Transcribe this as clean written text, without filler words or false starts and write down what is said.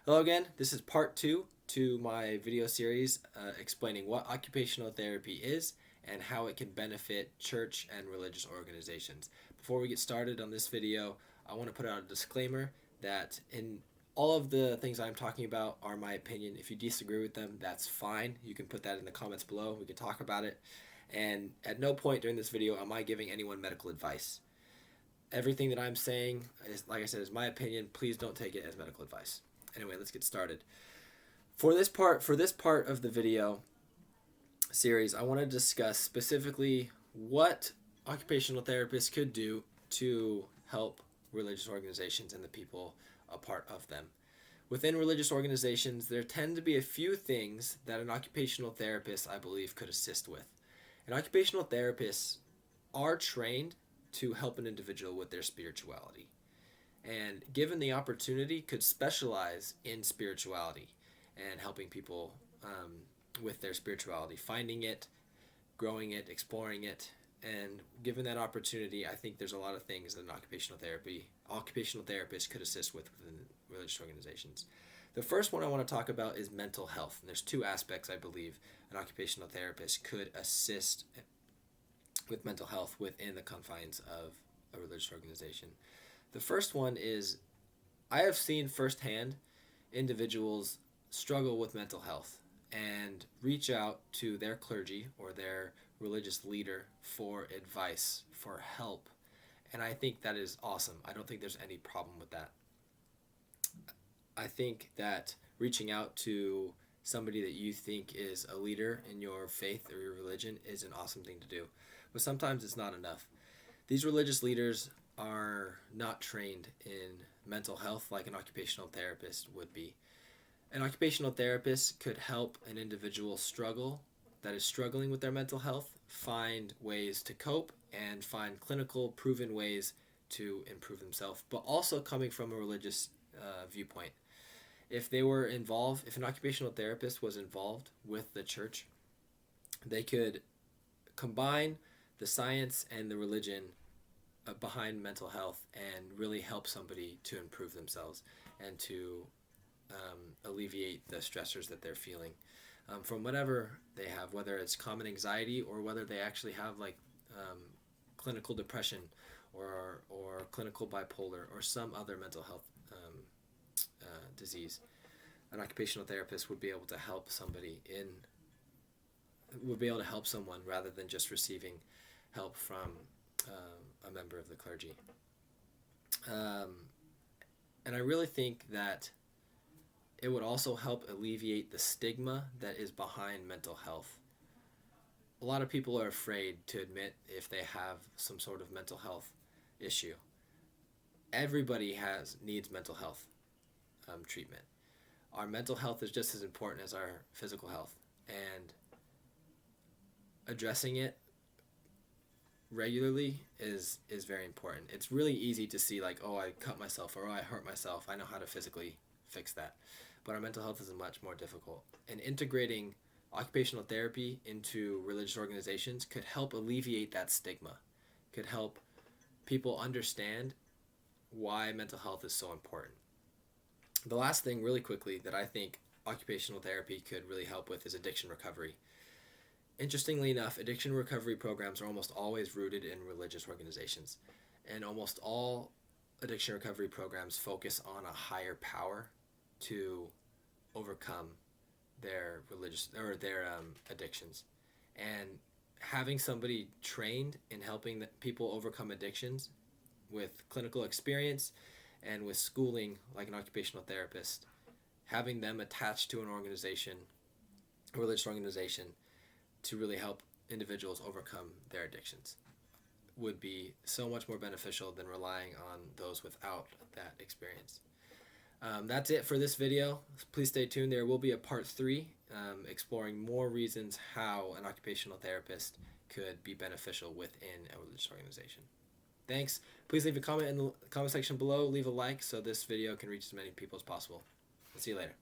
Hello again, this is part 2 to my video series explaining what occupational therapy is and how it can benefit church and religious organizations. Before we get started on this video, I want to put out a disclaimer that in all of the things I'm talking about are my opinion. If you disagree with them, that's fine. You can put that in the comments below. We can talk about it. And at no point during this video am I giving anyone medical advice. Everything that I'm saying is, like I said, is my opinion. Please don't take it as medical advice. Anyway, let's get started. For this part of the video series, I want to discuss specifically what occupational therapists could do to help religious organizations and the people a part of them. Within religious organizations, there tend to be a few things that an occupational therapist, I believe, could assist with. And occupational therapists are trained to help an individual with their spirituality, and given the opportunity could specialize in spirituality and helping people with their spirituality, finding it, growing it, exploring it. And given that opportunity, I think there's a lot of things that an occupational therapist could assist with within religious organizations. The first one I want to talk about is mental health. And there's two aspects I believe an occupational therapist could assist with mental health within the confines of a religious organization. The first one is, I have seen firsthand individuals struggle with mental health and reach out to their clergy or their religious leader for advice, for help. And I think that is awesome. I don't think there's any problem with that. I think that reaching out to somebody that you think is a leader in your faith or your religion is an awesome thing to do. But sometimes it's not enough. These religious leaders are not trained in mental health like an occupational therapist would be. An occupational therapist could help an individual that is struggling with their mental health find ways to cope and find clinical proven ways to improve themselves, but also coming from a religious viewpoint. If an occupational therapist was involved with the church, they could combine the science and the religion behind mental health and really help somebody to improve themselves and to alleviate the stressors that they're feeling from whatever they have, whether it's common anxiety or whether they actually have clinical depression or clinical bipolar or some other mental health disease. An occupational therapist would be able to help someone rather than just receiving help from a member of the clergy. And I really think that it would also help alleviate the stigma that is behind mental health. A lot of people are afraid to admit if they have some sort of mental health issue. Everybody needs mental health treatment. Our mental health is just as important as our physical health, and addressing it regularly is very important. It's really easy to see I cut myself or I hurt myself. I know how to physically fix that. But our mental health is much more difficult. And integrating occupational therapy into religious organizations could help alleviate that stigma, could help people understand why mental health is so important. The last thing, really quickly, that I think occupational therapy could really help with is addiction recovery. Interestingly enough, addiction recovery programs are almost always rooted in religious organizations, and almost all addiction recovery programs focus on a higher power to overcome their addictions. And having somebody trained in helping people overcome addictions with clinical experience and with schooling like an occupational therapist, having them attached to a religious organization to really help individuals overcome their addictions would be so much more beneficial than relying on those without that experience. That's it for this video. Please stay tuned. There will be a part 3 exploring more reasons how an occupational therapist could be beneficial within a religious organization. Thanks. Please leave a comment in the comment section below. Leave a like so this video can reach as many people as possible. I'll see you later.